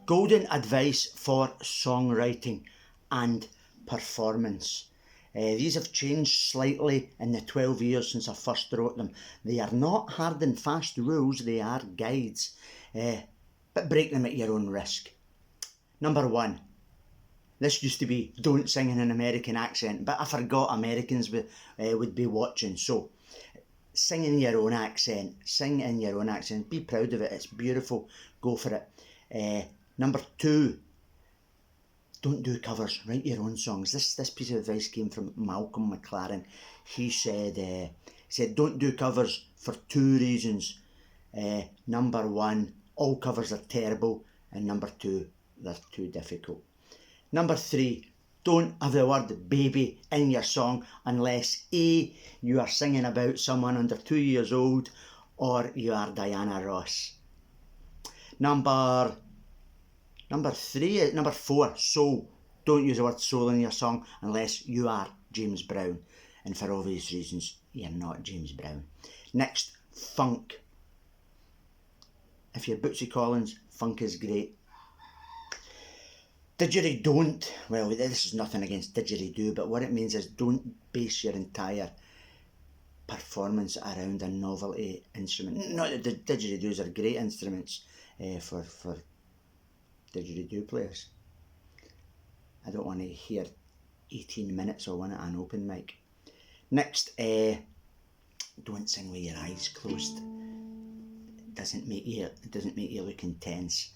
Golden advice for songwriting and performance. These have changed slightly in the 12 years since I first wrote them. They are not hard and fast rules, they are guides, but break them at your own risk. Number one, this used to be don't sing in an American accent, but I forgot Americans would be watching. So sing in your own accent, be proud of it, it's beautiful, go for it. Number two, don't do covers, write your own songs. This piece of advice came from Malcolm McLaren. He said don't do covers for two reasons. Number one, all covers are terrible, and number two, they're too difficult. Number three, don't have the word baby in your song unless A, you are singing about someone under 2 years old, or you are Diana Ross. Number four, soul. Don't use the word soul in your song unless you are James Brown. And for obvious reasons, you're not James Brown. Next, funk. If you're Bootsy Collins, funk is great. Didgeridoo, well, this is nothing against didgeridoo, but what it means is don't base your entire performance around a novelty instrument. Not that the didgeridoos are great instruments for didgeridoo players. I don't want to hear 18 minutes of one at an open mic. Next, don't sing with your eyes closed. It doesn't make you look intense.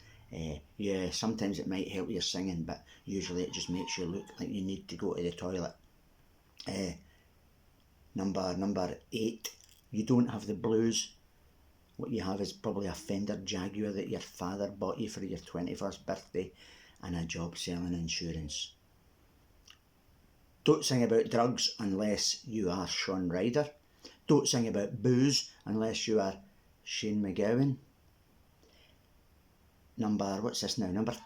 Yeah, sometimes it might help your singing, but usually it just makes you look like you need to go to the toilet. Number 8, you don't have the blues. What you have is probably a Fender Jaguar that your father bought you for your 21st birthday and a job selling insurance. Don't sing about drugs unless you are Shaun Ryder. Don't sing about booze unless you are Shane MacGowan. Number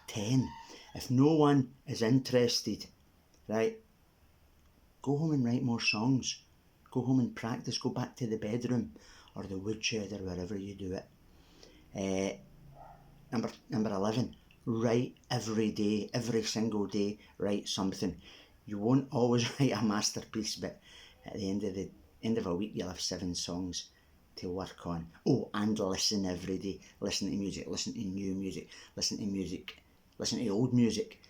10. If no one is interested, right, go home and write more songs. Go home and practice. Go back to the bedroom or the woodshed or wherever you do it. Number 11, write every day, every single day, write something. You won't always write a masterpiece, but at the end of a week you'll have 7 songs to work on. Oh, and listen every day. Listen to music, listen to new music, listen to old music.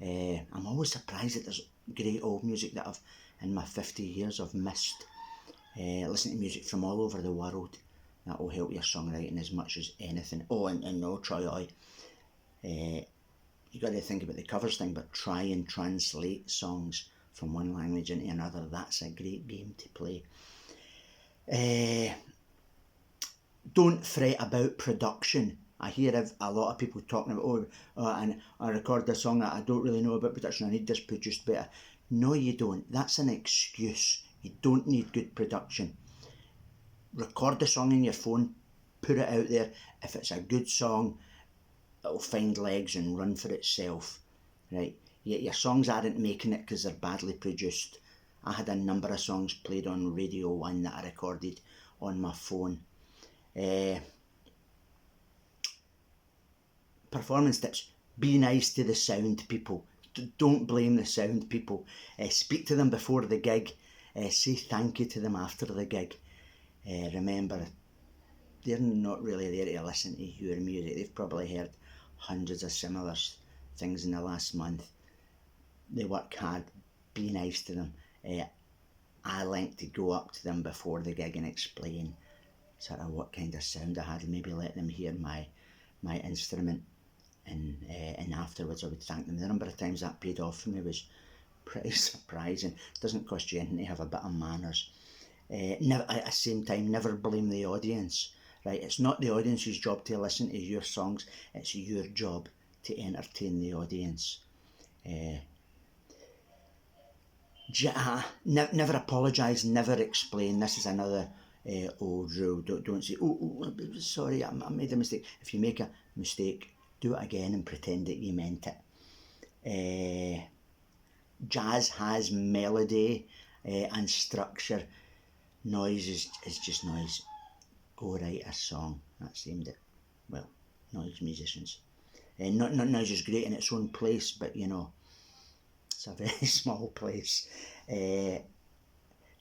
I'm always surprised that there's great old music that in my 50 years I've missed. Listen to music from all over the world. That will help your songwriting as much as anything. Oh, and no, Troy, you got to think about the covers thing, but try and translate songs from one language into another. That's a great game to play. Don't fret about production. I hear a lot of people talking about, and I record a song that I don't really know about production, I need this produced better. No, you don't. That's an excuse. You don't need good production. Record the song in your phone, put it out there. If it's a good song, it'll find legs and run for itself, right? Your songs aren't making it because they're badly produced. I had a number of songs played on Radio 1 that I recorded on my phone. Performance tips. Be nice to the sound people. Don't blame the sound people. Speak to them before the gig. Say thank you to them after the gig. Remember, they're not really there to listen to your music. They've probably heard hundreds of similar things in the last month. They work hard. Be nice to them. I like to go up to them before the gig and explain sort of what kind of sound I had, and maybe let them hear my instrument, and afterwards I would thank them. The number of times that paid off for me was pretty surprising. It doesn't cost you anything to have a bit of manners. Never, at the same time, never blame the audience, right? It's not the audience's job to listen to your songs, it's your job to entertain the audience. Never apologise, never explain. This is another old rule. Don't say, sorry, I made a mistake. If you make a mistake, do it again and pretend that you meant it. Jazz has melody and structure. Noise is just noise. Go write a song that's aimed at, well, noise musicians. Not noise is great in its own place, but you know, it's a very small place.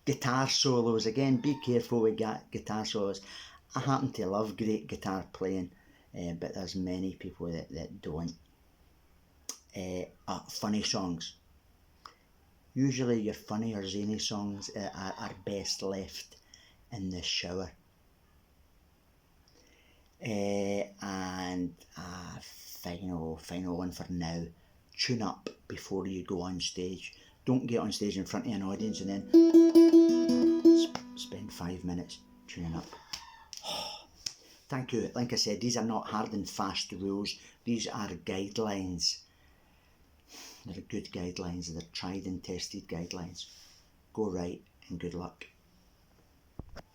Guitar solos, again, be careful with guitar solos. I happen to love great guitar playing, but there's many people that don't. Funny songs. Usually your funny or zany songs are best left in the shower. And final one for now. Tune up before you go on stage. Don't get on stage in front of an audience and then spend 5 minutes tuning up. Thank you. Like I said, these are not hard and fast rules. These are guidelines. They're good guidelines. They're tried and tested guidelines. Go right and good luck.